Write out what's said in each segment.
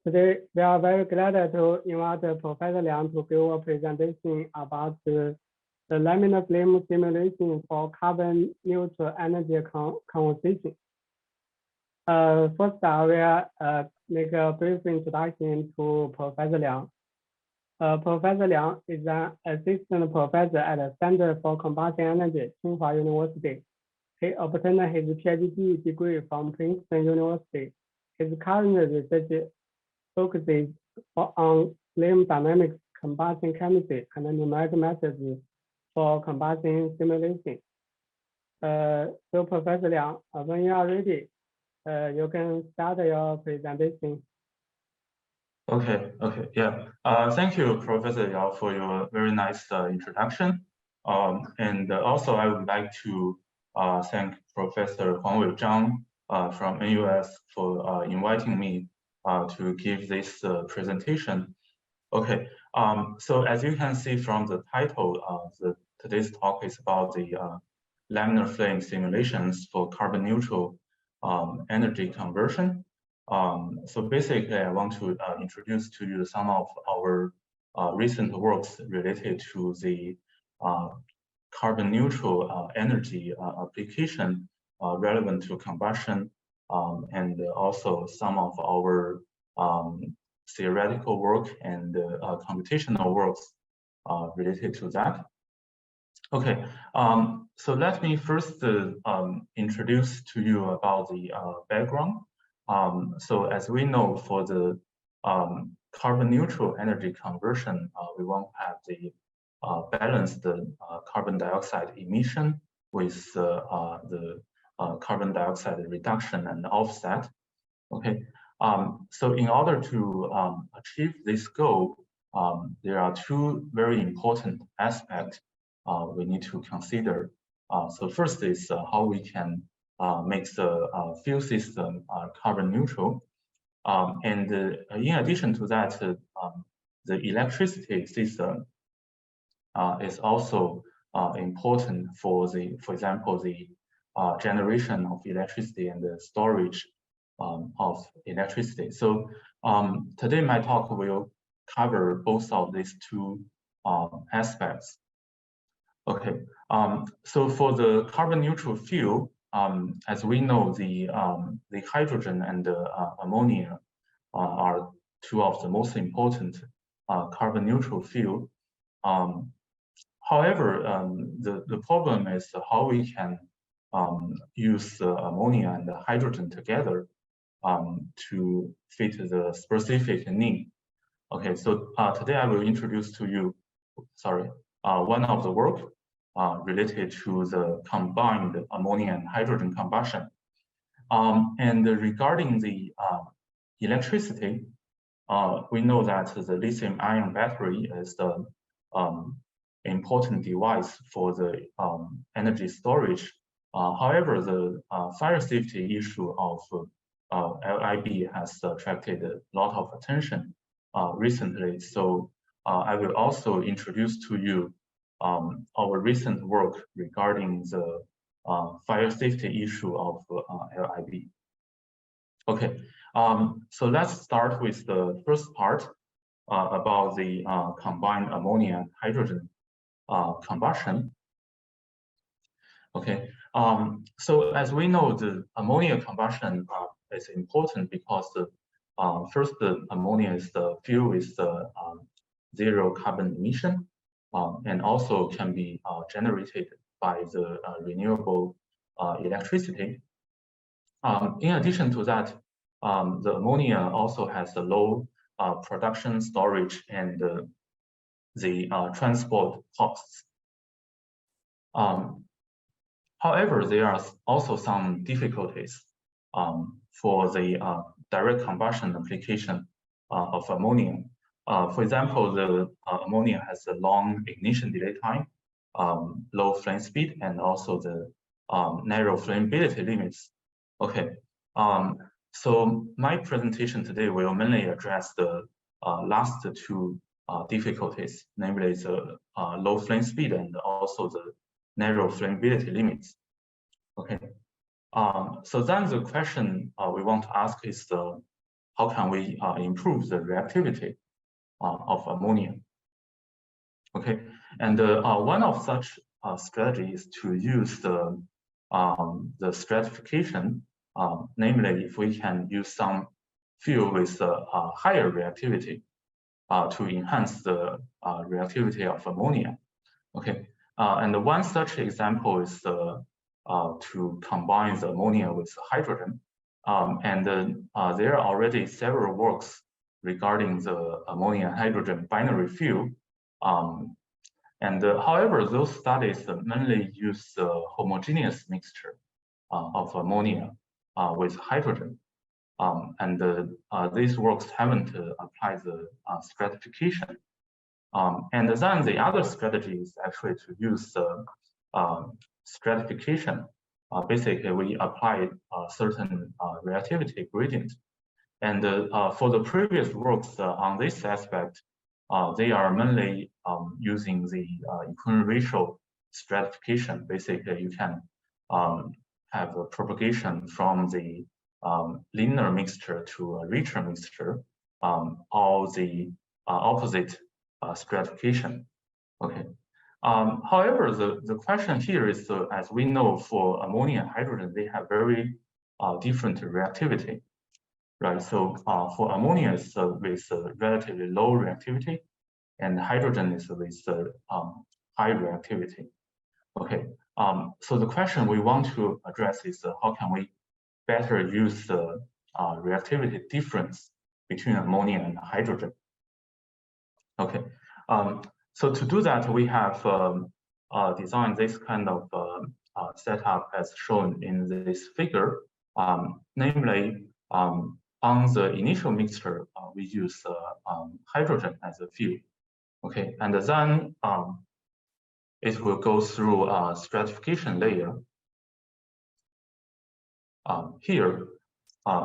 Today, we are very glad to invite Professor Liang to give a presentation about the laminar flame simulation for carbon neutral energy conversion. First, I will make a brief introduction to Professor Liang. Professor Liang is an assistant professor at the Center for Combustion Energy, Tsinghua University. He obtained his PhD degree from Princeton University. His current research focuses on flame dynamics, combustion chemistry, and numeric methods for combustion simulation. So Professor Liang, when you are ready, you can start your presentation. Okay, yeah. Thank you, Professor Yao, for your very nice introduction. And also, I would like to thank Professor Huangwei Zhang from NUS for inviting me to give this presentation. Okay, so as you can see from the title, today's talk is about the laminar flame simulations for carbon neutral energy conversion. So basically, I want to introduce to you some of our recent works related to the carbon neutral energy application relevant to combustion, and also some of our theoretical work and computational works related to that. Okay, so let me first introduce to you about the background. So as we know, for the carbon neutral energy conversion, we want to have the balance the carbon dioxide emission with the carbon dioxide reduction and offset. Okay, so in order to achieve this goal, there are two very important aspects we need to consider. So first is how we can make the fuel system carbon neutral. And in addition to that, the electricity system is also important for example, the generation of electricity and the storage of electricity. So today my talk will cover both of these two aspects. Okay, so for the carbon neutral fuel, as we know, the hydrogen and the ammonia are two of the most important carbon neutral fuel. However, the problem is how we can use ammonia and the hydrogen together to fit the specific need. Okay, so today I will introduce to you, one of the work related to the combined ammonia and hydrogen combustion. And regarding the electricity, we know that the lithium-ion battery is the important device for the energy storage. However, the fire safety issue of LIB has attracted a lot of attention recently. So I will also introduce to you our recent work regarding the fire safety issue of LIB. Okay, so let's start with the first part about the combined ammonia and hydrogen combustion. Okay, so as we know, the ammonia combustion is important because first, the ammonia is the fuel with the zero carbon emission, and also can be generated by the renewable electricity. In addition to that, the ammonia also has a low production, storage, and the transport costs. However, there are also some difficulties for the direct combustion application of ammonia. For example, the ammonia has a long ignition delay time, low flame speed, and also the narrow flammability limits. Okay, so my presentation today will mainly address the last two difficulties, namely the low flame speed and also the narrow flammability limits. Okay, so then the question we want to ask is how can we improve the reactivity of ammonia. Okay, and one of such strategies is to use the stratification, namely if we can use some fuel with higher reactivity to enhance the reactivity of ammonia. Okay, and one such example is to combine the ammonia with hydrogen. There are already several works regarding the ammonia and hydrogen binary fuel. However, those studies mainly use the homogeneous mixture of ammonia with hydrogen. These works haven't applied the stratification. And then the other strategy is actually to use stratification. Basically, we apply a certain reactivity gradient. And for the previous works on this aspect, they are mainly using the equilibrium stratification. Basically, you can have a propagation from the linear mixture to a richer mixture, or the opposite stratification. Okay. However, the question here is, as we know, for ammonia and hydrogen, they have very different reactivity, right? So for ammonia is with relatively low reactivity, and hydrogen is with high reactivity. Okay. So the question we want to address is how can we better use the reactivity difference between ammonia and hydrogen? Okay. So to do that, we have designed this kind of setup as shown in this figure. Namely, on the initial mixture, we use hydrogen as a fuel. Okay, and then it will go through a stratification layer. Here,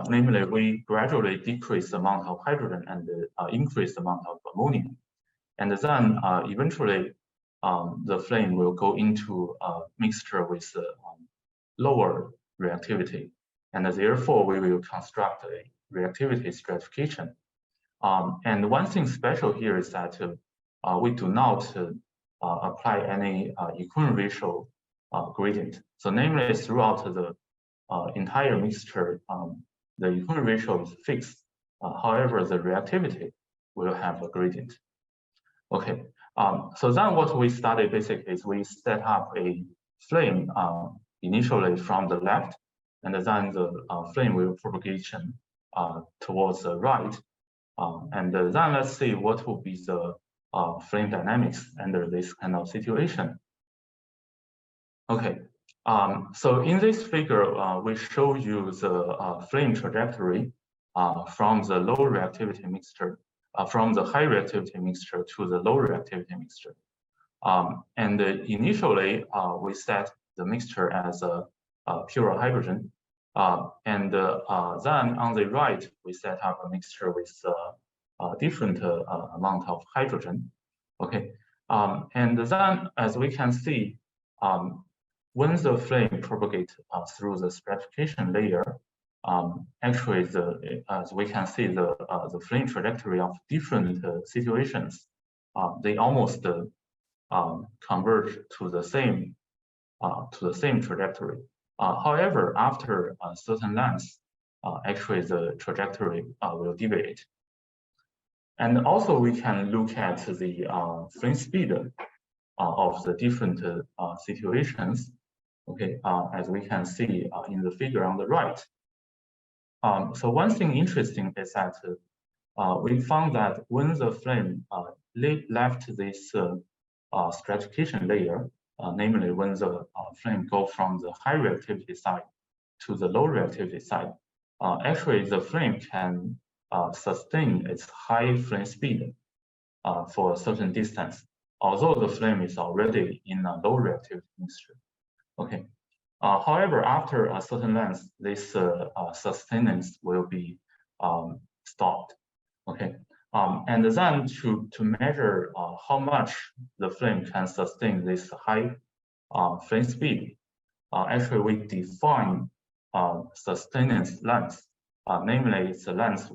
namely, we gradually decrease the amount of hydrogen and increase the amount of ammonia. And then eventually, the flame will go into a mixture with lower reactivity. And therefore, we will construct a reactivity stratification. And one thing special here is that we do not apply any equilibrium gradient. So namely, throughout the entire mixture, the equilibrium is fixed. However, the reactivity will have a gradient. Okay, so then what we studied basically is we set up a flame initially from the left, and then the flame will propagation towards the right. And then let's see what will be the flame dynamics under this kind of situation. Okay, so in this figure, we show you the flame trajectory from the low reactivity mixture, from the high reactivity mixture to the low reactivity mixture. And initially, we set the mixture as a pure hydrogen. And then on the right, we set up a mixture with a different amount of hydrogen. Okay, and then as we can see, when the flame propagates through the stratification layer, actually, as we can see, the flame trajectory of different situations, they almost converge to the same trajectory. However, after a certain length, actually the trajectory will deviate. And also, we can look at the flame speed of the different situations. Okay, as we can see in the figure on the right. So one thing interesting is that we found that when the flame left this stratification layer, namely when the flame go from the high reactivity side to the low reactivity side, actually the flame can sustain its high flame speed for a certain distance, although the flame is already in a low reactivity mixture. Okay. However, after a certain length, this sustenance will be stopped. Okay, and then to measure how much the flame can sustain this high flame speed, actually we define sustenance length namely its length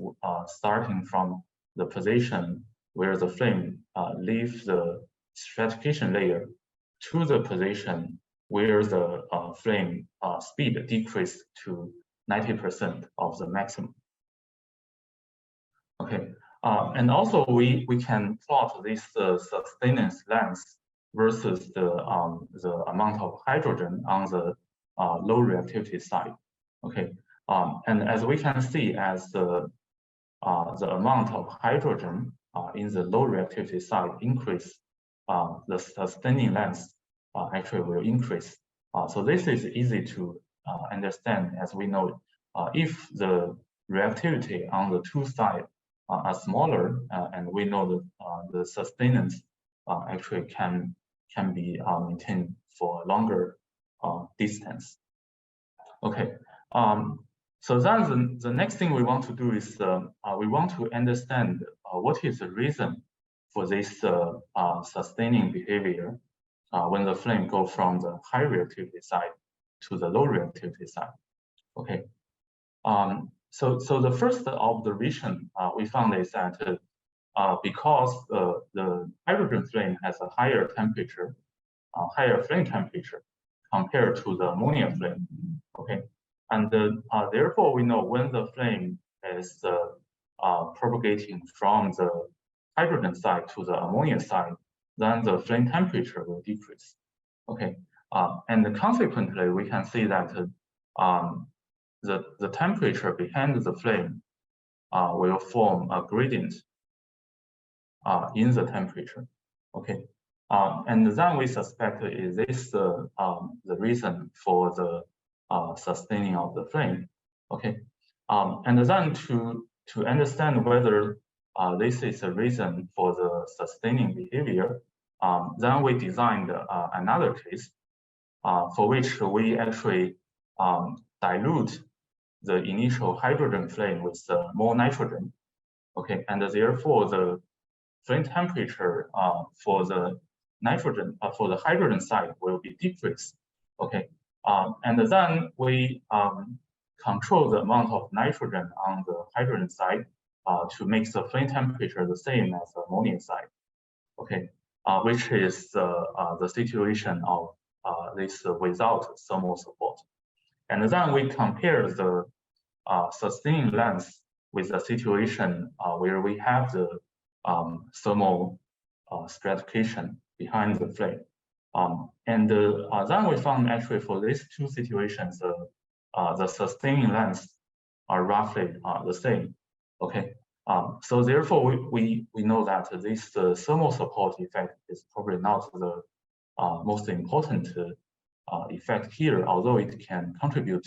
starting from the position where the flame leaves the stratification layer to the position where the flame speed decreased to 90% of the maximum. Okay, and also we can plot this sustenance length versus the amount of hydrogen on the low reactivity side. Okay, and as we can see, as the amount of hydrogen in the low reactivity side increase, the sustaining length actually will increase. So this is easy to understand, as we know if the reactivity on the two sides are smaller, and we know that the sustenance actually can be maintained for a longer distance. Okay. So then the next thing we want to do is we want to understand what is the reason for this sustaining behavior when the flame goes from the high reactivity side to the low reactivity side. Okay. So the first observation we found is that because the hydrogen flame has a higher temperature, higher flame temperature compared to the ammonia flame. Okay. And therefore, we know when the flame is propagating from the hydrogen side to the ammonia side, then the flame temperature will decrease. Okay, and consequently, we can see that the temperature behind the flame will form a gradient in the temperature. Okay, and then we suspect is this the reason for the sustaining of the flame. Okay, and then to understand whether this is a reason for the sustaining behavior, then we designed another case for which we actually dilute the initial hydrogen flame with more nitrogen. Okay, and therefore the flame temperature for the nitrogen for the hydrogen side will be decreased. Okay, and then we control the amount of nitrogen on the hydrogen side to make the flame temperature the same as the ammonia side. Okay, which is the situation of this without thermal support. And then we compare the sustaining length with the situation where we have the thermal stratification behind the flame. And then we found actually for these two situations, the sustaining lengths are roughly the same. Okay, so therefore we know that this thermal support effect is probably not the most important effect here, although it can contribute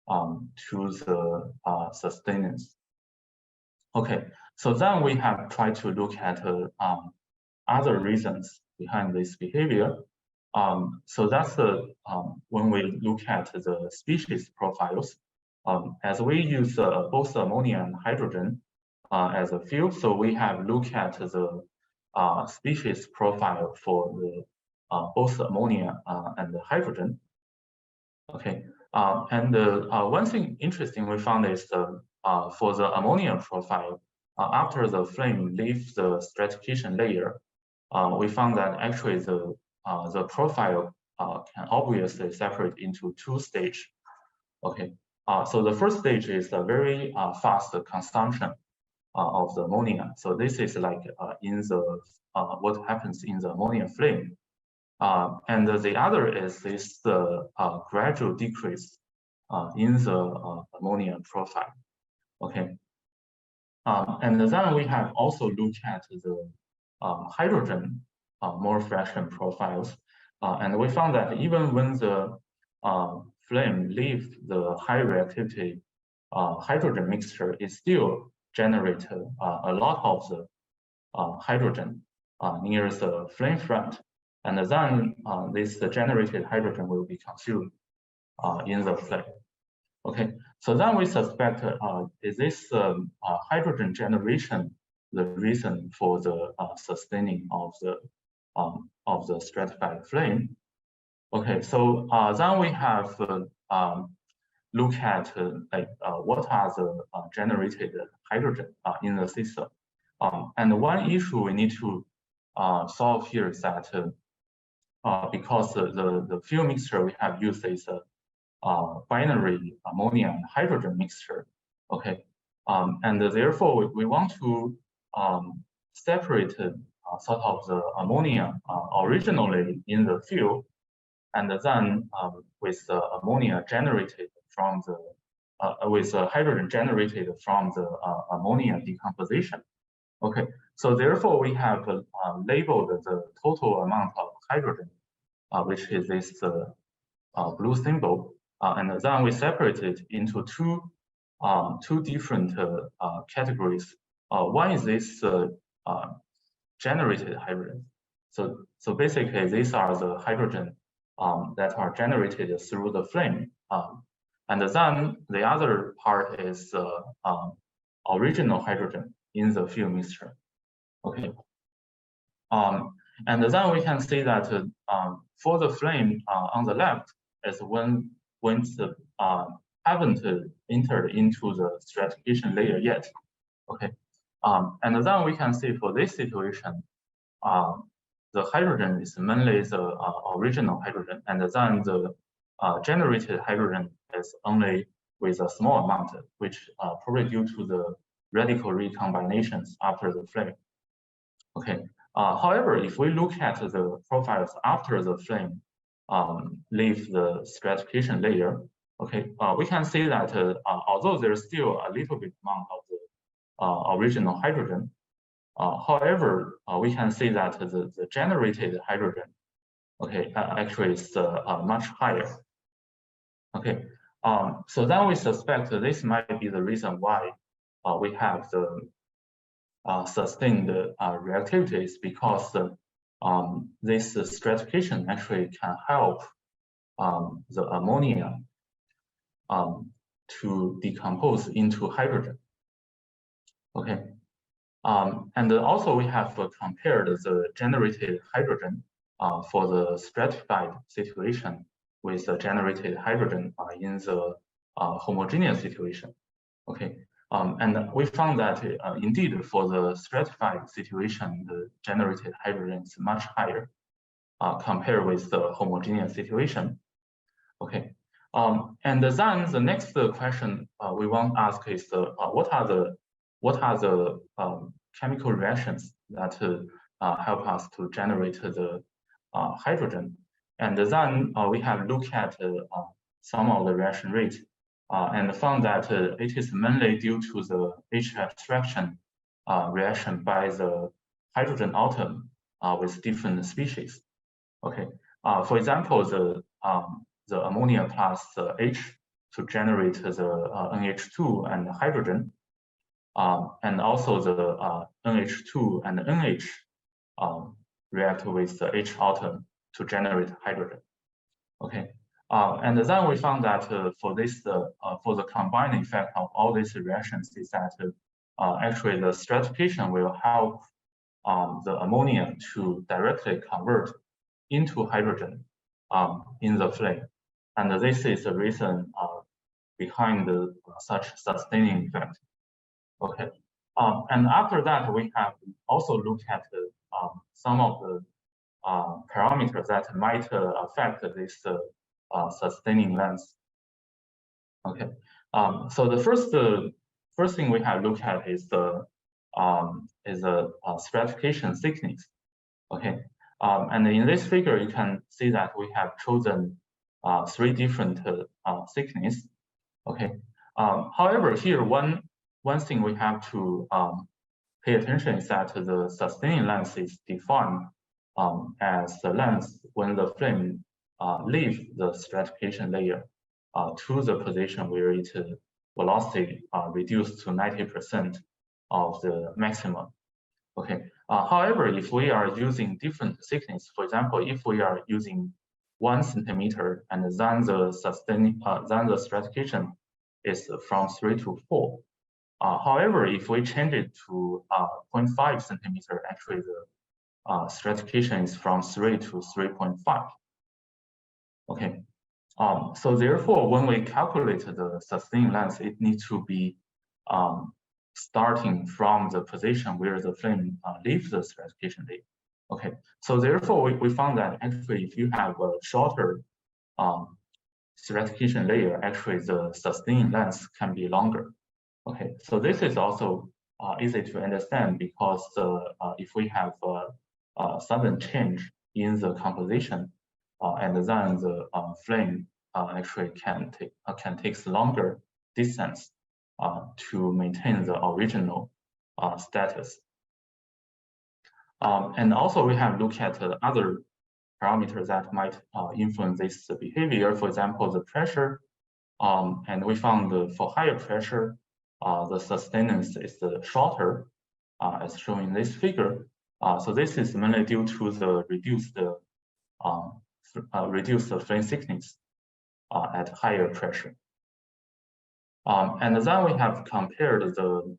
to the sustenance. Okay, so then we have tried to look at other reasons behind this behavior. So that's when we look at the species profiles, as we use both ammonia and hydrogen as a field, so we have looked at the species profile for the both ammonia and the hydrogen. Okay, and one thing interesting we found is for the ammonia profile, after the flame leaves the stratification layer, we found that actually the profile can obviously separate into two stages. Okay, so the first stage is a very fast consumption of the ammonia. So this is like in the what happens in the ammonia flame, and the other is this gradual decrease in the ammonia profile. Okay, and then we have also looked at the hydrogen more fraction profiles, and we found that even when the flame leaves the high reactivity hydrogen mixture, it still generates a lot of the hydrogen near the flame front, and then this generated hydrogen will be consumed in the flame. Okay, so then we suspect is this hydrogen generation the reason for the sustaining of the stratified flame? Okay, so then we have look at what are the generated hydrogen in the system. And one issue we need to solve here is that because the fuel mixture we have used is a binary ammonia and hydrogen mixture. Okay, and therefore we want to separate sort of the ammonia originally in the fuel, and then with the ammonia generated from the with hydrogen generated from the ammonia decomposition. Okay, so therefore we have labeled the total amount of hydrogen, which is this blue symbol, and then we separate it into two different categories. One is this generated hydrogen. So basically, these are the hydrogen that are generated through the flame, and then the other part is original hydrogen in the fuel mixture. Okay, and then we can see that for the flame on the left is when the haven't entered into the stratification layer yet. Okay, and then we can see for this situation, the hydrogen is mainly the original hydrogen, and then the generated hydrogen is only with a small amount, which probably due to the radical recombinations after the flame. Okay. However, if we look at the profiles after the flame leave the stratification layer, okay, we can see that although there's still a little bit amount of the original hydrogen, however, we can see that the generated hydrogen, okay, actually is much higher. Okay, so then we suspect this might be the reason why we have the sustained reactivities, because this stratification actually can help the ammonia to decompose into hydrogen. Okay, and also we have compared the generated hydrogen for the stratified situation with the generated hydrogen in the homogeneous situation. Okay, and we found that indeed for the stratified situation, the generated hydrogen is much higher compared with the homogeneous situation. Okay, and then the next question we want to ask is what are the chemical reactions that help us to generate the hydrogen? And then we have looked at some of the reaction rates and found that it is mainly due to the H abstraction reaction by the hydrogen atom with different species. Okay, for example, the ammonia plus H to generate the NH2 and hydrogen, and also the NH2 and NH react with the H atom to generate hydrogen. Okay, and then we found that for this, for the combined effect of all these reactions is that actually the stratification will help the ammonia to directly convert into hydrogen in the flame, and this is the reason behind such sustaining effect. Okay, and after that we have also looked at some of the parameters that might affect this sustaining length. Okay, so the first thing we have looked at is the stratification thickness. Okay, and in this figure you can see that we have chosen 3 different thickness. Okay, however, here one thing we have to pay attention is that the sustaining length is defined as the length when the flame leaves the stratification layer to the position where its velocity reduced to 90% of the maximum. Okay. However, if we are using different thickness, for example, if we are using 1 centimeter and then the stratification is from 3 to 4. However, if we change it to 0.5 centimeter, actually the stratification is from 3 to 3.5. Okay, So therefore, when we calculate the sustained length, it needs to be starting from the position where the flame leaves the stratification layer. Okay, so therefore we found that actually if you have a shorter stratification layer, actually the sustained length can be longer. Okay, so this is also easy to understand because if we have a sudden change in the composition, and then the flame actually can take longer distance to maintain the original status. And also we have looked at other parameters that might influence this behavior. For example, the pressure, and we found for higher pressure, the sustenance is shorter, as shown in this figure. So this is mainly due to the reduced flame thickness at higher pressure. And then we have compared the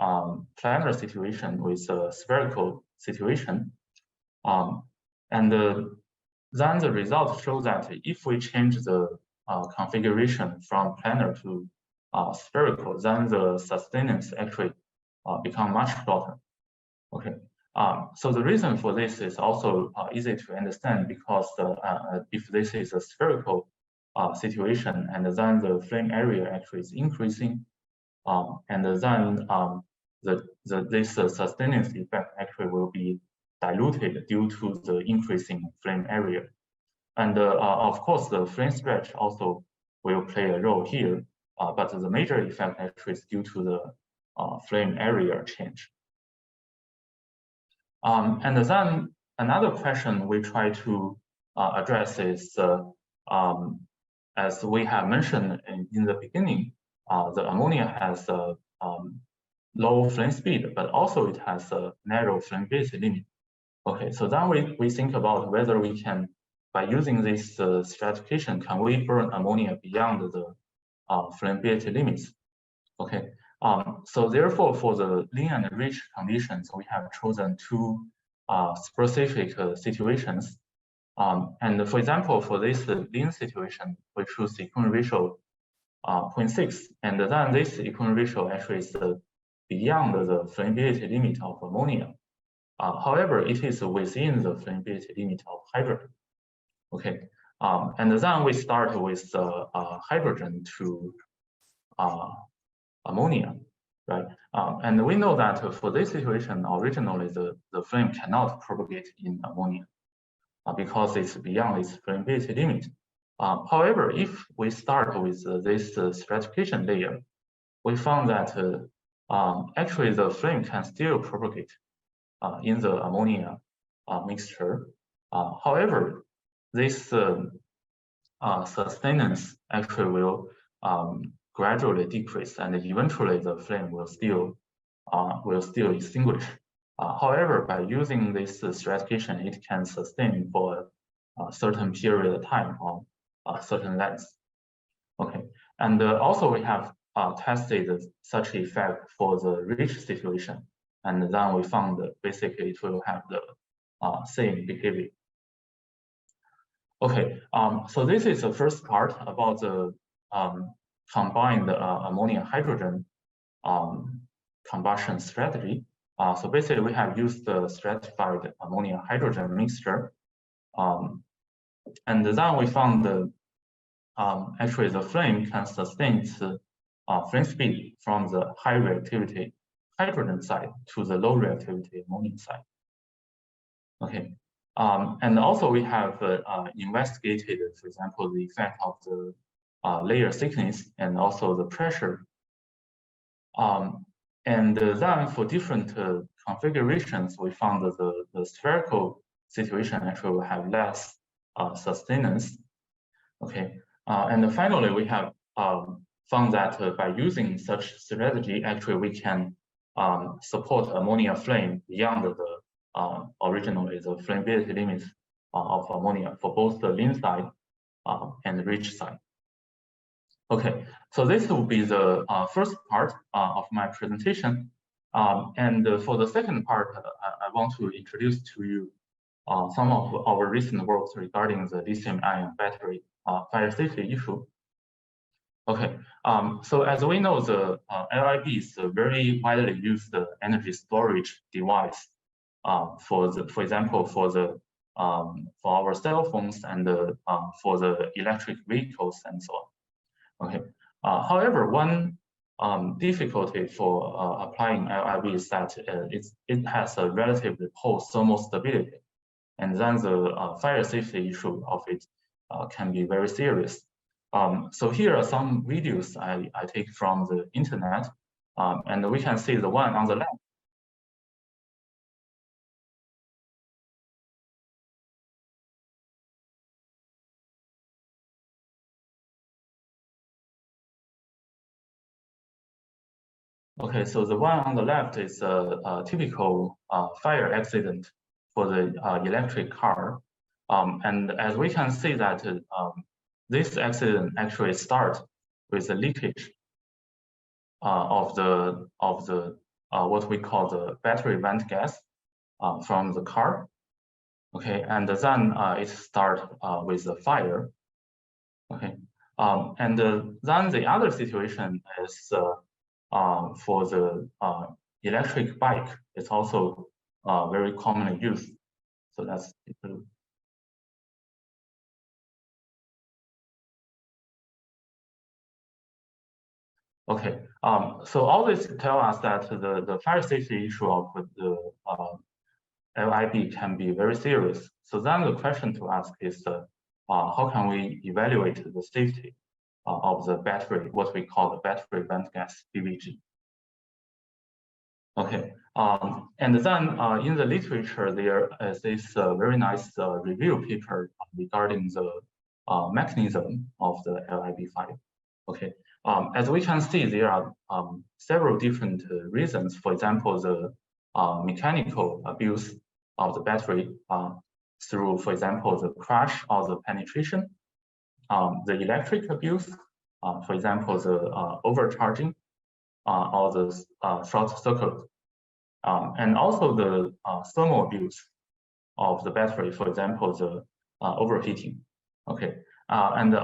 planar situation with the spherical situation. And then the results show that if we change the configuration from planar to spherical, then the sustenance actually become much shorter. Okay, so the reason for this is also easy to understand because if this is a spherical situation and then the flame area actually is increasing, and then this sustenance effect actually will be diluted due to the increasing flame area. And of course, the flame stretch also will play a role here, but the major effect actually is due to the flame area change. And then another question we try to address is, as we have mentioned in the beginning, the ammonia has a low flame speed, but also it has a narrow flammability limit. Okay, so then we think about whether we can, by using this stratification, can we burn ammonia beyond the flammability limits? Okay, so therefore for the lean and rich conditions, we have chosen two specific situations. And for example, for this lean situation, we choose equilibrium ratio 0.6, and then this equilibrium ratio actually is beyond the flammability limit of ammonia. However, it is within the flammability limit of hydrogen. Okay, and then we start with hydrogen to ammonia, right? And we know that for this situation, originally the flame cannot propagate in ammonia because it's beyond its flammability limit. However, if we start with this stratification layer, we found that actually the flame can still propagate in the ammonia mixture. However, this sustenance actually will gradually decrease, and eventually the flame will still extinguish. However, by using this stratification, it can sustain for a certain period of time or a certain length. Okay, and also we have tested such effect for the rich situation, and then we found that basically it will have the same behavior. Okay, so this is the first part about the combined ammonia hydrogen combustion strategy. So basically we have used the stratified ammonia hydrogen mixture, and then we found the actually the flame can sustain its flame speed from the high reactivity hydrogen side to the low reactivity ammonia side. Okay, and also we have investigated, for example, the effect of the layer thickness and also the pressure. And then for different configurations, we found that the spherical situation actually will have less sustenance. Okay, and finally we have found that by using such strategy, actually we can support ammonia flame beyond the originally the flammability limits of ammonia for both the lean side and the rich side. Okay, so this will be the first part of my presentation. And for the second part, I want to introduce to you some of our recent works regarding the lithium-ion battery fire safety issue. Okay, so as we know, the LIB is a very widely used energy storage device for example, for our cell phones and for the electric vehicles and so on. Okay. However, one difficulty for applying LIB is that it has a relatively poor thermal stability, and then the fire safety issue of it can be very serious. So here are some videos I take from the internet, and we can see the one on the left. Okay, so the one on the left is a typical fire accident for the electric car. And as we can see that this accident actually starts with a leakage of the what we call the battery vent gas from the car. Okay, and then it starts with a fire. Okay, and then the other situation is for the electric bike. It's also very commonly used. So that's okay. So all this tell us that the fire safety issue of the LIB can be very serious. So then the question to ask is, how can we evaluate the safety of the battery, what we call the battery vent gas, BVG? Okay, and then in the literature, there is this very nice review paper regarding the mechanism of the LIB5. Okay, as we can see, there are several different reasons. For example, the mechanical abuse of the battery through, for example, the crash or the penetration, the electric abuse, for example, the overcharging or the short circuit, and also the thermal abuse of the battery, for example, the overheating. Okay, and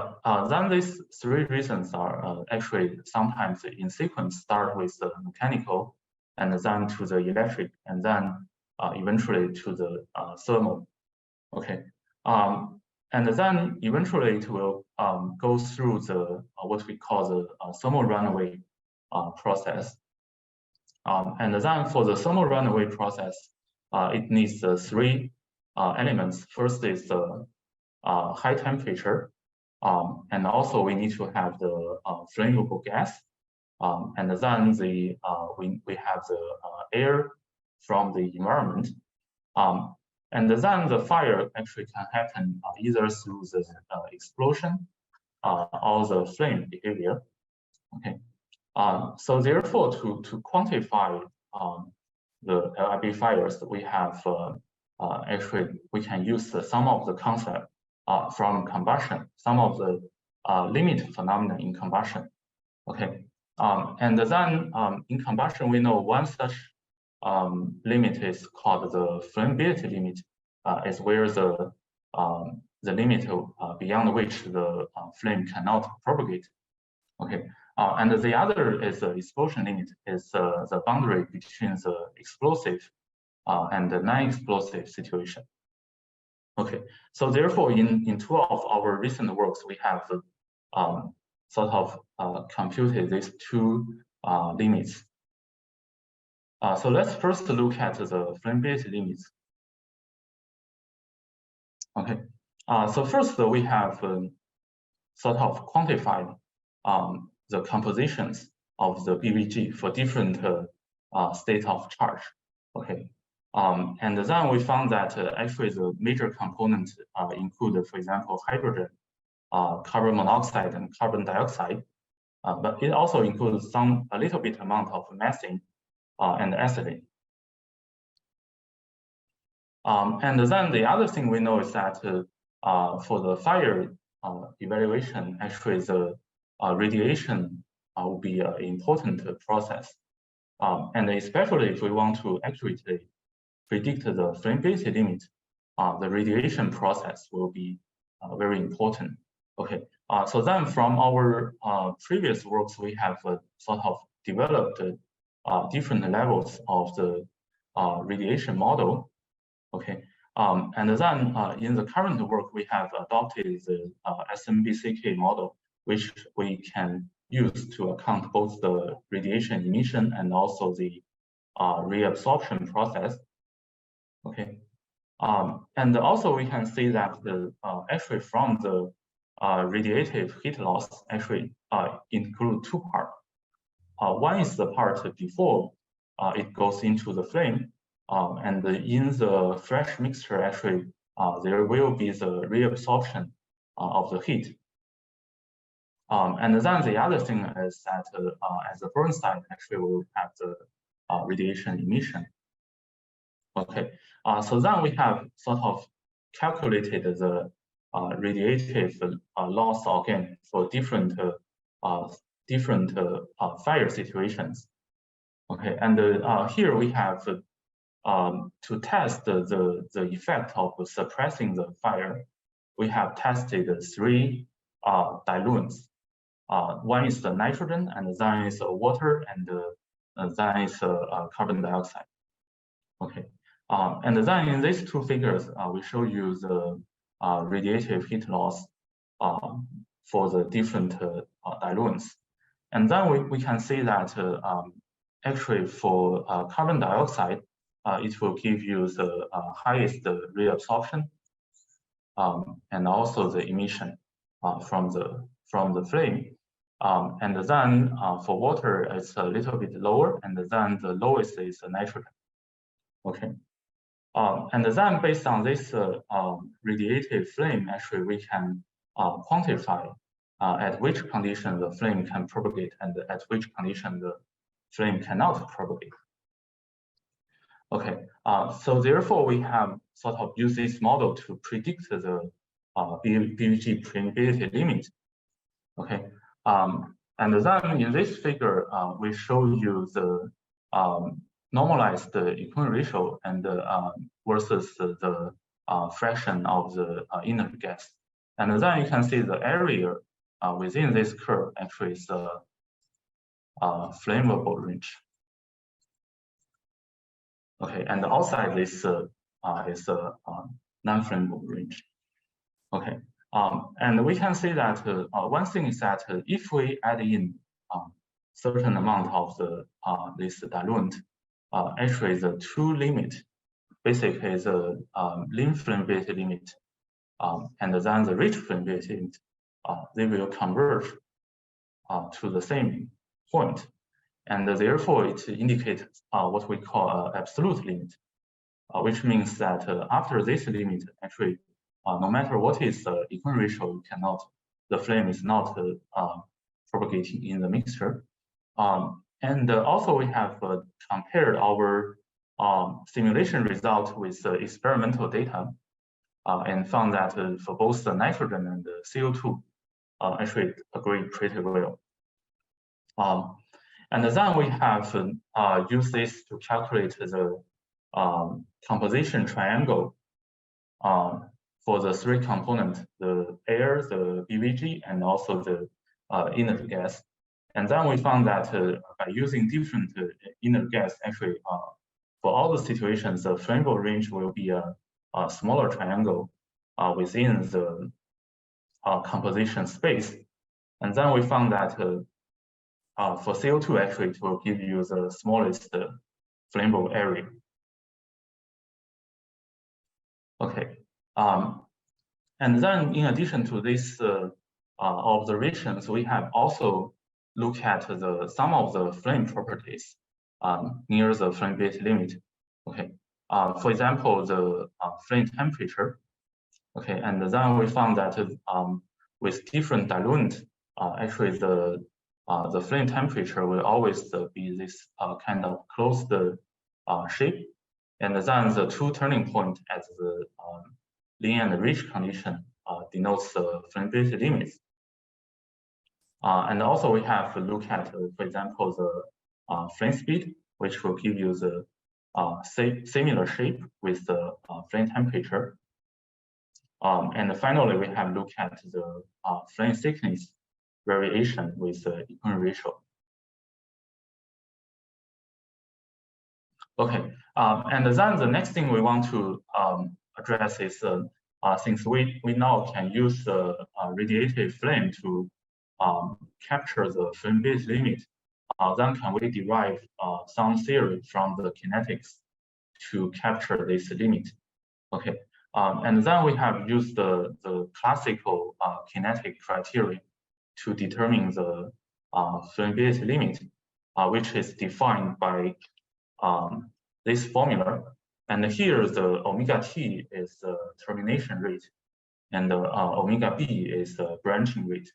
then these three reasons are actually sometimes in sequence, start with the mechanical, and then to the electric, and then eventually to the thermal. Okay, and then eventually it will go through the what we call the thermal runaway process. And then for the thermal runaway process, it needs three elements. First is the high temperature, and also we need to have the flammable gas, and then we have the air from the environment, and then the fire actually can happen either through the explosion or the flame behavior. Okay. So therefore, to quantify the LIB fires, we have actually we can use some of the concept from combustion, some of the limit phenomena in combustion. Okay, and then in combustion, we know one such limit is called the flammability limit, is where the limit beyond which the flame cannot propagate. Okay. And the other is the explosion limit, is the boundary between the explosive and the non-explosive situation. Okay, so therefore, in two of our recent works, we have sort of computed these two limits. So let's first look at the flammability limits. Okay, so first we have sort of quantified the compositions of the BVG for different states of charge. Okay, and then we found that actually the major components include, for example, hydrogen, carbon monoxide, and carbon dioxide, but it also includes a little bit amount of methane and ethylene. And then the other thing we know is that for the fire evaluation, actually the radiation will be an important process. And especially if we want to accurately predict the flammability limit, the radiation process will be very important. Okay, so then from our previous works, we have sort of developed different levels of the radiation model. Okay, and then in the current work, we have adopted the SMBCK model, which we can use to account both the radiation emission and also the reabsorption process. Okay, and also we can see that the actually from the radiative heat loss actually include two parts. One is the part before it goes into the flame, and in the fresh mixture actually there will be the reabsorption of the heat. And then the other thing is that at the burn side actually we will have the radiation emission. Okay, so then we have sort of calculated the radiative loss again for different fire situations. Okay, and here we have to test the effect of suppressing the fire. We have tested three diluents. One is the nitrogen, and then is water, and then is carbon dioxide. Okay, and then in these two figures, we show you the radiative heat loss for the different diluents. And then we can see that actually for carbon dioxide, it will give you the highest reabsorption and also the emission from the flame. And then for water, it's a little bit lower, and then the lowest is nitrogen. Okay. And then based on this radiative flame, actually we can quantify at which condition the flame can propagate and at which condition the flame cannot propagate. Okay, so therefore we have sort of used this model to predict the BVG permeability limit. Okay, and then in this figure, we show you the normalized equilibrium ratio and versus the fraction of the inert gas. And then you can see the area within this curve actually is the flammable range. Okay, and outside this is a non-flammable range. Okay, and we can see that one thing is that if we add in certain amount of the this diluent, actually the true limit basically is the lean flammability limit, and then the rich flammability limit, they will converge to the same point. And therefore, it indicates what we call absolute limit, which means that after this limit, actually, no matter what is the equilibrium ratio, the flame is not propagating in the mixture. And also, we have compared our simulation result with experimental data and found that for both the nitrogen and the CO2, actually agree pretty well. And then we have used this to calculate the composition triangle for the three components, the air, the BVG, and also the inert gas. And then we found that by using different inert gas, actually, for all the situations, the flammable range will be a smaller triangle within the composition space. And then we found that for CO2, actually, it will give you the smallest flammable area. Okay. And then in addition to these observations, we have also looked at some of the flame properties near the flammability limit. Okay. For example, the flame temperature. Okay. And then we found that with different diluent, actually the flame temperature will always be this kind of closed shape, and then the two turning point at the lean and rich condition denotes the flammability limits. And also we have to look at, for example, the flame speed, which will give you the similar shape with the flame temperature. And finally, we have looked at the flame thickness variation with the equilibrium ratio. Okay, and then the next thing we want to address is since we now can use the radiative flame to capture the flammability limit, then can we derive some theory from the kinetics to capture this limit? Okay, and then we have used the classical kinetic criteria to determine the flammability limit, which is defined by this formula. And here the omega t is the termination rate, and the omega b is the branching rate.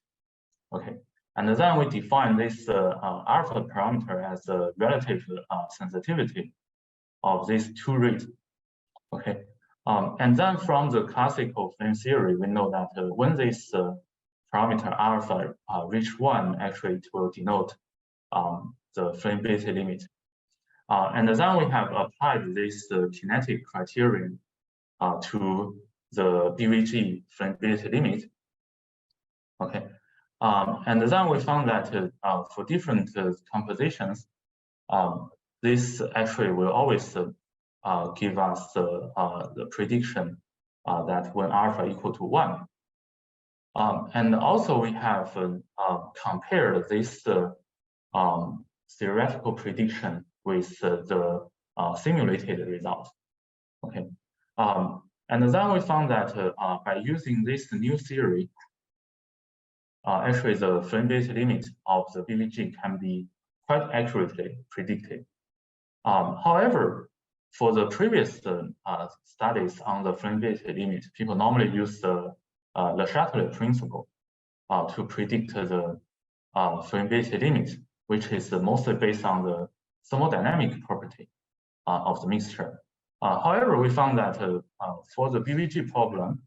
Okay, and then we define this alpha parameter as the relative sensitivity of these two rates. Okay, and then from the classical flame theory, we know that when this parameter alpha reach 1, actually it will denote the flammability limit. And then we have applied this kinetic criterion to the BVG flammability limit. Okay, and then we found that for different compositions, this actually will always give us the prediction that when alpha equal to 1. And also we have compared this theoretical prediction with the simulated result. Okay, and then we found that by using this new theory, actually the flammability limit of the BVG can be quite accurately predicted. However, for the previous studies on the flammability limit, people normally use the Le Chatelet principle to predict the flammability limit, which is mostly based on the thermodynamic property of the mixture. However, we found that for the BVG problem,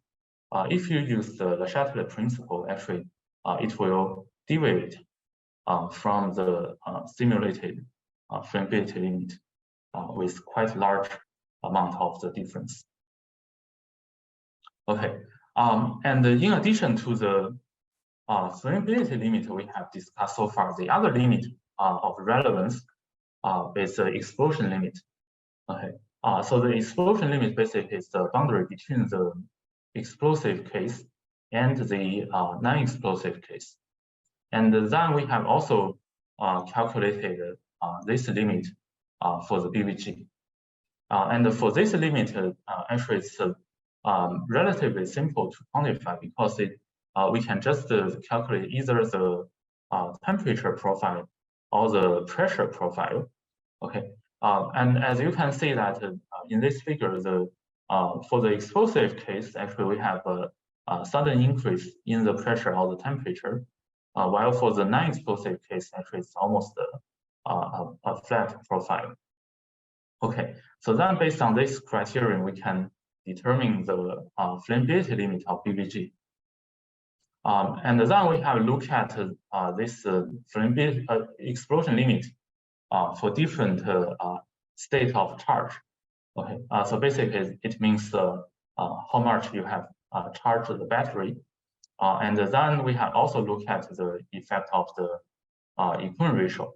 if you use the Le Chatelet principle, actually it will deviate from the simulated flammability limit with quite large amount of the difference. Okay, and in addition to the flammability limit we have discussed so far, the other limit of relevance is the explosion limit. Okay, so the explosion limit basically is the boundary between the explosive case and the non-explosive case. And then we have also calculated this limit for the BVG. And for this limit, actually it's relatively simple to quantify because we can just calculate either the temperature profile or the pressure profile. Okay, and as you can see that in this figure, for the explosive case, actually we have a sudden increase in the pressure or the temperature, while for the non-explosive case, actually it's almost a flat profile. Okay, so then based on this criterion, we can determine the flammability limit of BVG. And then we have looked at this flammability explosion limit for different state of charge. Okay, so basically it means how much you have charged the battery. And then we have also looked at the effect of the equilibrium ratio.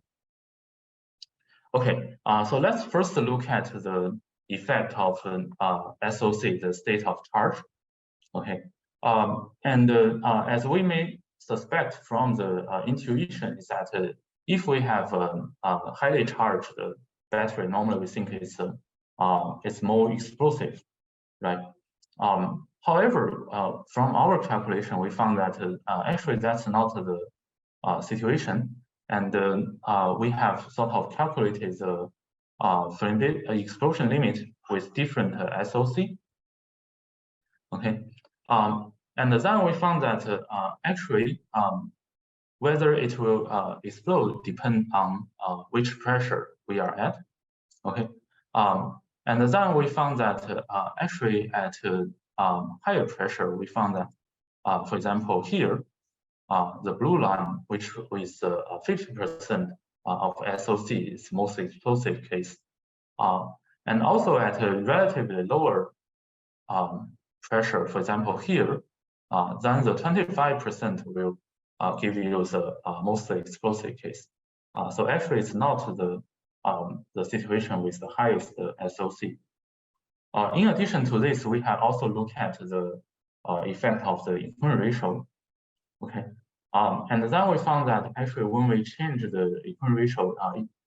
Okay, so let's first look at the effect of SOC, the state of charge. Okay, and as we may suspect from the intuition is that if we have a highly charged battery, normally we think it's more explosive, right? However, from our calculation, we found that actually that's not the situation. And we have sort of calculated the explosion limit with different SOC. Okay, and then we found that actually whether it will explode depends on which pressure we are at. Okay, and then we found that actually at higher pressure, we found that, for example, here, the blue line, which is 50% of SOC, is most explosive case. And also at a relatively lower pressure, for example, here, then the 25% will give you the most explosive case. So actually, it's not the situation with the highest SOC. In addition to this, we have also looked at the effect of the equilibrium ratio. Okay, and then we found that actually when we change the equilibrium ratio,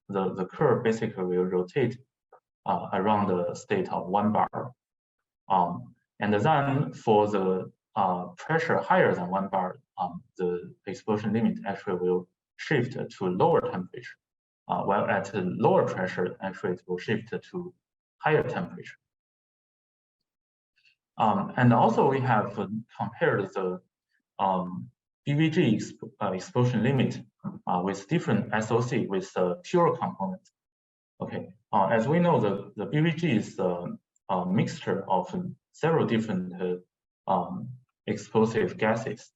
the curve basically will rotate around the state of 1 bar. And then for the pressure higher than 1 bar, the explosion limit actually will shift to lower temperature, while at lower pressure, actually it will shift to higher temperature. And also we have compared the BVG explosion limit with different SOC with pure components. Okay, as we know, the BVG is a mixture of several different explosive gases.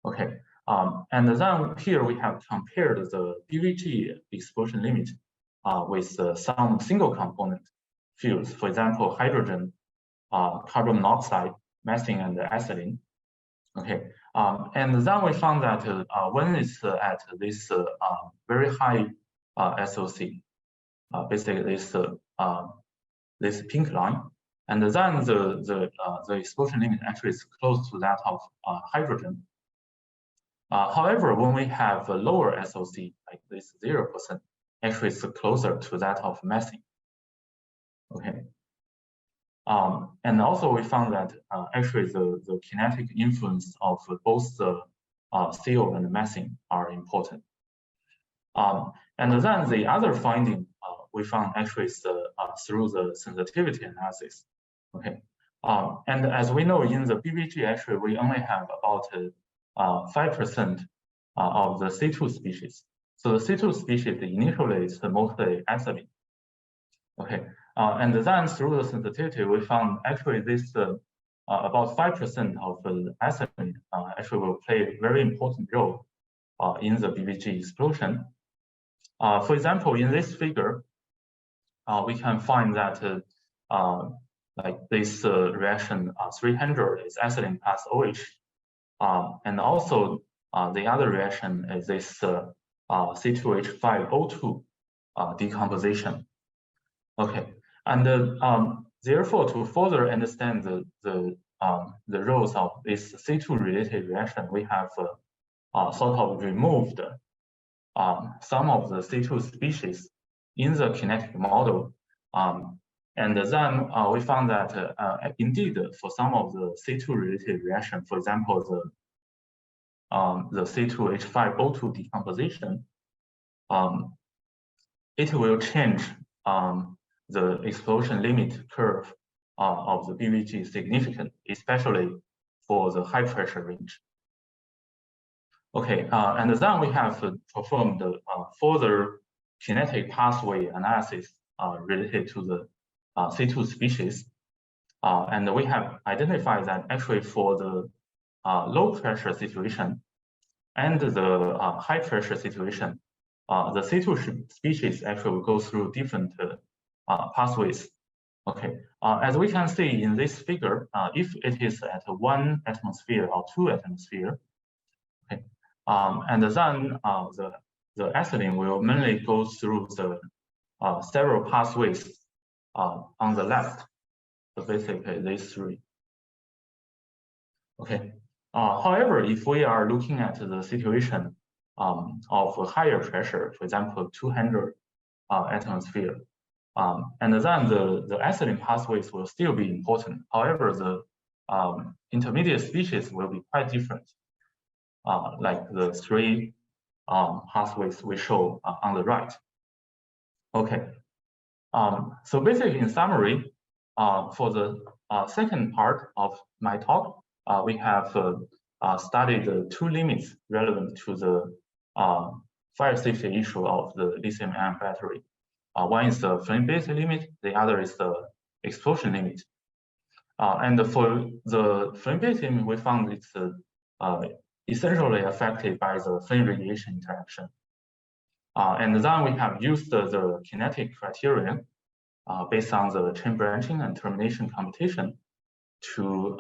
Okay, and then here we have compared the BVG explosion limit with some single component fuels, for example, hydrogen, carbon monoxide, methane, and acetylene. Okay, and then we found that when it's at this very high SOC, basically this pink line, and then the explosion limit actually is close to that of hydrogen. However, when we have a lower SOC, like this 0%, actually it's closer to that of methane. Okay. And also we found that actually the kinetic influence of both the CO and methane are important. And then the other finding we found actually is through the sensitivity analysis. Okay. And as we know, in the BVG, actually we only have about 5% of the C2 species. So the C2 species initially is mostly acetylene. Okay. And then through the sensitivity, we found actually this about 5% of the acetylene actually will play a very important role in the BVG explosion. For example, in this figure, we can find that like this reaction 300 is acetylene plus OH, and also the other reaction is this C2H5O2 decomposition. Okay, and therefore, to further understand the roles of this C2-related reaction, we have sort of removed some of the C2 species in the kinetic model, and then we found that indeed for some of the C2-related reaction, for example, the C2H5O2 decomposition, it will change the explosion limit curve of the BVG significantly, especially for the high pressure range. Okay, and then we have performed further kinetic pathway analysis related to the C2 species. And we have identified that actually for the low pressure situation and the high pressure situation, the C2 species actually will go through different pathways. Okay, as we can see in this figure, if it is at 1 atmosphere or 2 atmosphere, okay, and then the acetylene will mainly go through the several pathways on the left. So basically these three. Okay. However, if we are looking at the situation of a higher pressure, for example, 200 atmosphere, and then the acetylene pathways will still be important. However, the intermediate species will be quite different, like the three pathways we show on the right. Okay. So basically, in summary, for the second part of my talk, we have studied the two limits relevant to the fire safety issue of the lithium-ion battery. One is the flammability limit, the other is the explosion limit. And for the flammability limit, we found it's essentially affected by the flame radiation interaction. And then we have used the kinetic criterion based on the chain branching and termination computation to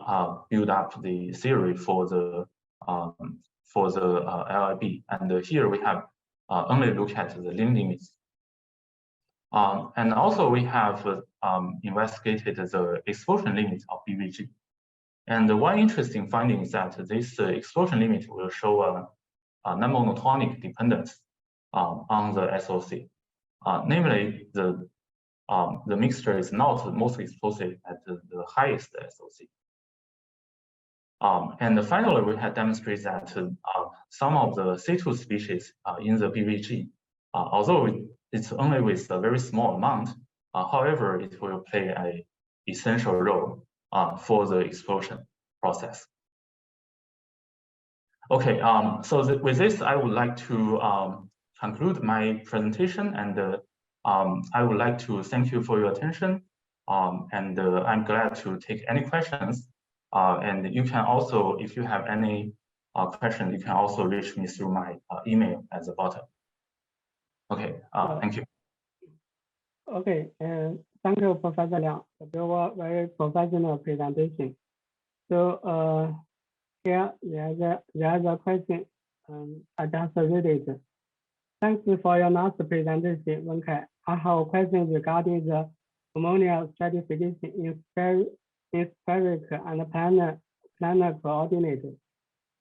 build up the theory for the LIB. And here we have only look at the limb limits. And also we have investigated the explosion limit of BVG. And one interesting finding is that this explosion limit will show a non-monotonic dependence on the SOC. Namely, the mixture is not most explosive at the highest SOC. And finally, we have demonstrated that some of the C2 species in the BVG, although it's only with a very small amount, however, it will play an essential role for the explosion process. Okay, so with this, I would like to conclude my presentation, and I would like to thank you for your attention. And I'm glad to take any questions. And you can also, if you have any questions, you can also reach me through my email at the bottom. Okay, thank you. Okay, thank you, Professor Liang, for your very professional presentation. So here there's a question. I just read it. Thanks for your last presentation, Wenkai. I have a question regarding the ammonia stratification in spheric and planar coordinate.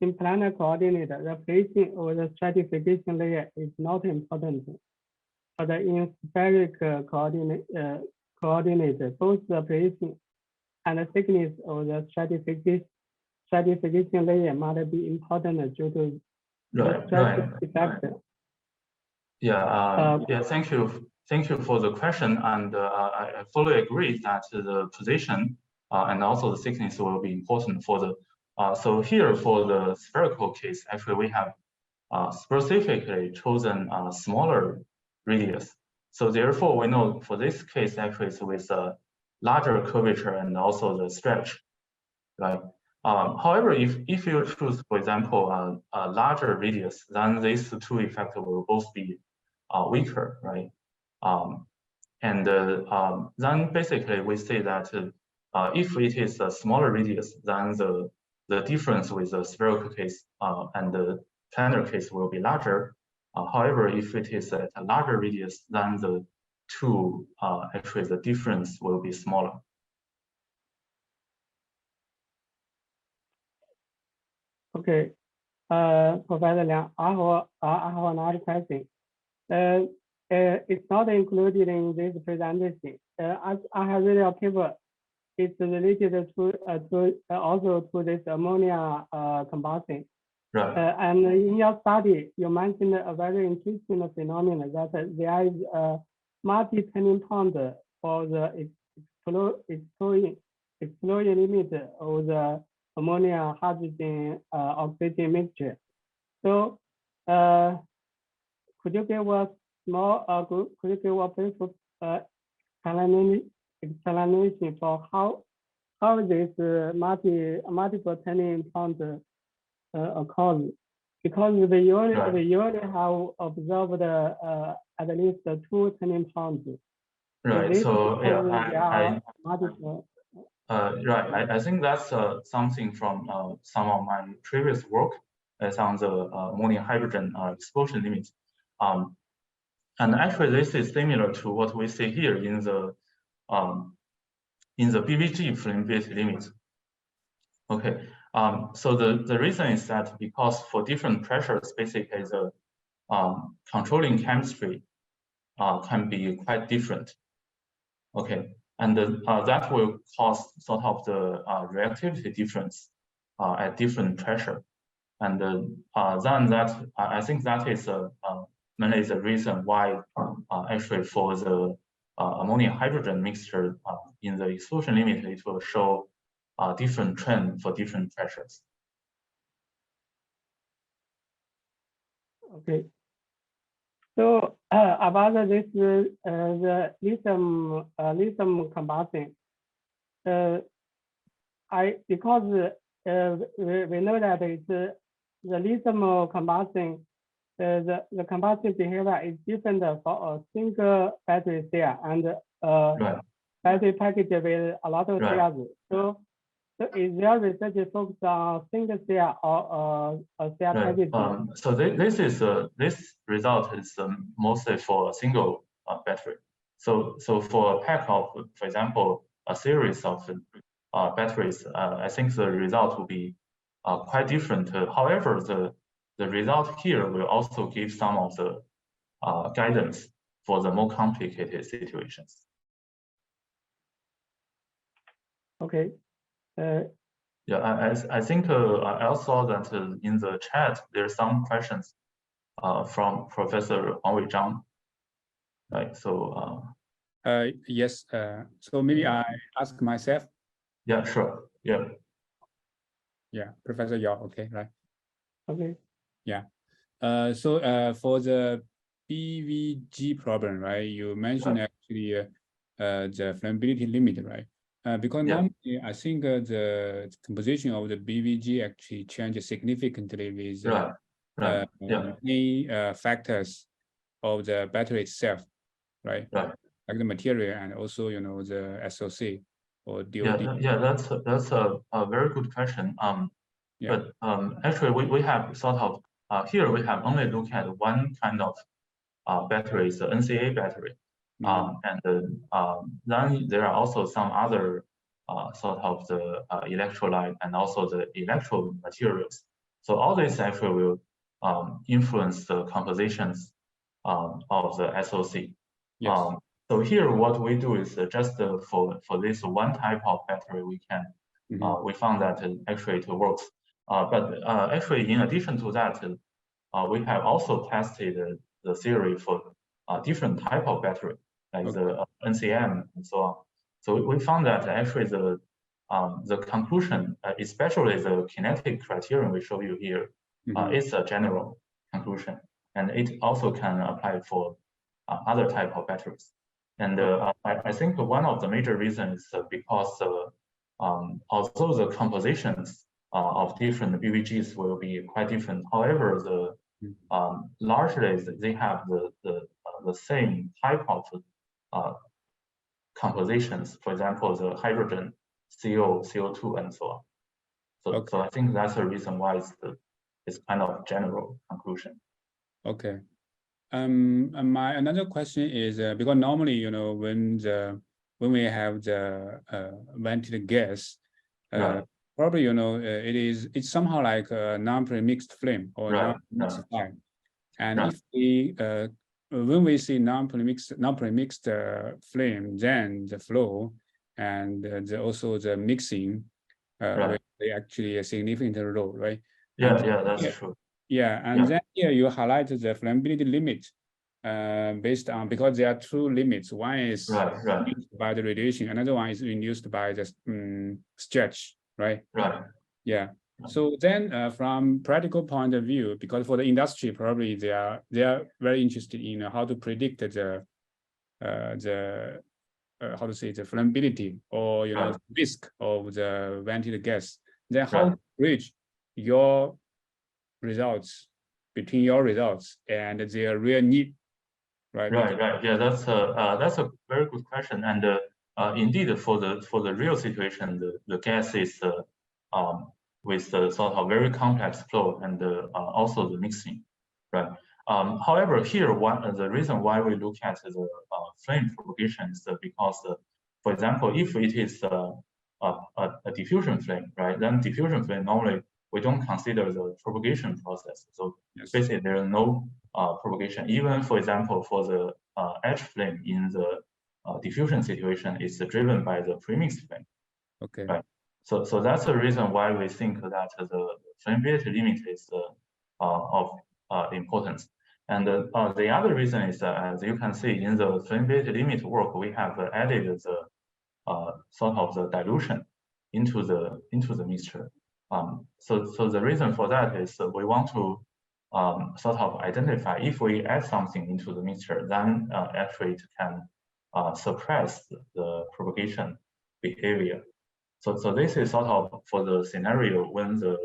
In planar coordinate, the placing of the stratification layer is not important. But in spheric coordinate, both the placing and the thickness of the stratification layer might be important due to the stratification effect. Yeah, thank you for the question, and I fully agree that the position and also the thickness will be important for the. So here for the spherical case, actually we have specifically chosen a smaller radius. So therefore, we know for this case actually it's with a larger curvature and also the stretch, right? However, if you choose, for example, a larger radius, then these two effects will both be weaker, right? And then basically we say that if it is a smaller radius, then the difference with the spherical case and the planar case will be larger. However, if it is at a larger radius, then the two, actually the difference will be smaller. Okay, Professor Liang, I have another question. It's not included in this presentation. I have read a paper. It's related to also to this ammonia combustion. Right. And in your study, you mentioned a very interesting phenomenon that there is a multi-turning point for the explosion limit of the ammonia hydrogen oxygen mixture. So, could you give us more? Could you give a brief explanation for how this multiple turning point occurs? Because we usually have observed at least 2 turning points. Right. So yeah, multiple. I think that's something from some of my previous work is on the ammonia hydrogen explosion limit. And actually, this is similar to what we see here in the BVG flammability limit. Okay. So the reason is that because for different pressures, basically the controlling chemistry can be quite different. Okay. And that will cause sort of the reactivity difference at different pressure. And then that, I think that is mainly the reason why actually for the ammonia hydrogen mixture in the exclusion limit, it will show a different trend for different pressures. Okay. So about this, the lithium combustion, because we know that it's the lithium combustion, the combustion behavior is different for a single battery cell and right. battery package with a lot of cells. So So is your research focused on single cell or a cell Right. type? So this result is mostly for a single battery. So for a pack of, for example, a series of batteries, I think the result will be quite different. However, the result here will also give some of the guidance for the more complicated situations. Okay. Yeah, I think I also saw that in the chat there's some questions from Professor Wang Weizhang. Right. So. Yes. So maybe I ask myself. Yeah. Sure. Yeah. Yeah, Professor Yao. Okay. Right. Okay. Yeah. So for the BVG problem, right? You mentioned actually the flammability limit, right? Because normally I think the composition of the BVG actually changes significantly with many factors of the battery itself, right? Right. Like the material and also the SOC or DOD. Yeah. That's a very good question. But actually we have sort of here we have only looked at one kind of battery, the NCA battery. And then there are also some other sort of the electrolyte and also the electrode materials. So all this actually will influence the compositions of the SOC. Yes. So here what we do is just for this one type of battery we can we found that actually it works. But actually in addition to that, we have also tested the theory for different type of battery, like the NCM and so on. So we found that actually the conclusion, especially the kinetic criterion we show you here, is a general conclusion, and it also can apply for other type of batteries. And I think one of the major reasons is because although the compositions of different BVGs will be quite different, however, the largely they have the same type of compositions. For example, the hydrogen, CO, CO2, and so on. So, so I think that's the reason why it's kind of general conclusion. Okay. My another question is because normally when we have the vented gas, probably it's somehow like a non-premixed flame or non-premixed fire. And if we when we see non-premixed flame, then the flow and also the mixing will play actually a significant role, right? Yeah, that's true. Yeah, and then here you highlight the flammability limit based on, because there are two limits. One is reduced by the radiation, another one is reduced by the stretch, right? Right. Yeah. So then from practical point of view, because for the industry, probably they are very interested in how to predict the how to say the flammability or risk of the vented gas. Then how to bridge your results between your results and their real need, right? Right. Yeah, that's a very good question. And indeed, for the real situation, the gas is with the sort of very complex flow and also the mixing, right? However, here the reason why we look at the flame propagation is because, for example, if it is a diffusion flame, right? Then diffusion flame normally we don't consider the propagation process. So basically, there is no propagation. Even for example, for the H flame in the diffusion situation, it's driven by the premixed flame. Okay. Right. So that's the reason why we think that the flammability limit is of importance. And the other reason is that, as you can see in the flammability limit work, we have added the sort of the dilution into the mixture. So the reason for that is we want to sort of identify if we add something into the mixture, then actually it can suppress the propagation behavior. So this is sort of for the scenario when the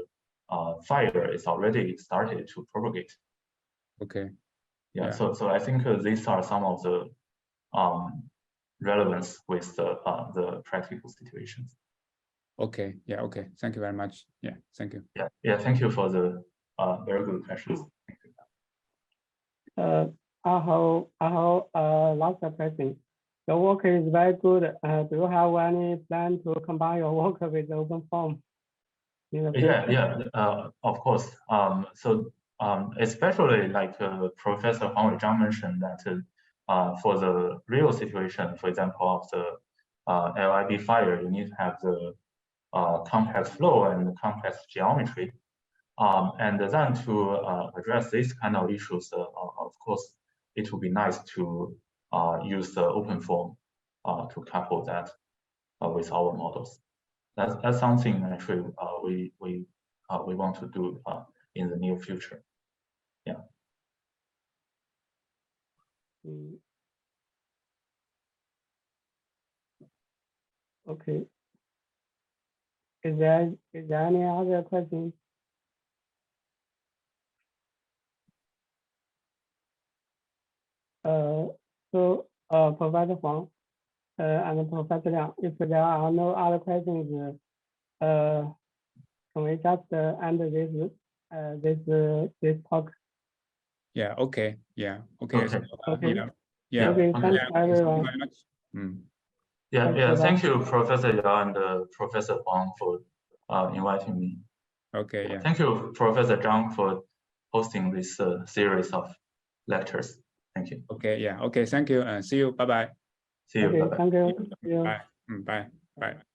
fire is already started to propagate. Okay. Yeah. So I think these are some of the relevance with the practical situations. Okay. Yeah. Okay. Thank you very much. Yeah. Thank you. Yeah. Thank you for the very good questions. Thank you. I have lots of questions. Your work is very good. Do you have any plan to combine your work with OpenFOAM? Of course. Especially like Professor Huang Weizhang mentioned that for the real situation, for example, of the LIB fire, you need to have the complex flow and complex geometry. And then to address these kind of issues, of course, it would be nice to use the OpenFOAM to couple that with our models. That's something actually we want to do in the near future. Yeah. Okay. Is there any other questions? Professor Huang and Professor Liang, if there are no other questions, can we just end this talk? Yeah. Okay. Yeah. Okay. Okay. Okay. Yeah. Okay. Thanks everyone. Thank you, Professor Yao and Professor Huang for inviting me. Okay. Yeah. Thank you, Professor Zhang, for hosting this series of lectures. Thank you. Okay. Yeah. Okay. Thank you and see you. Bye bye. See you. Okay, Bye bye. thank you. See you. Bye. Bye. Bye.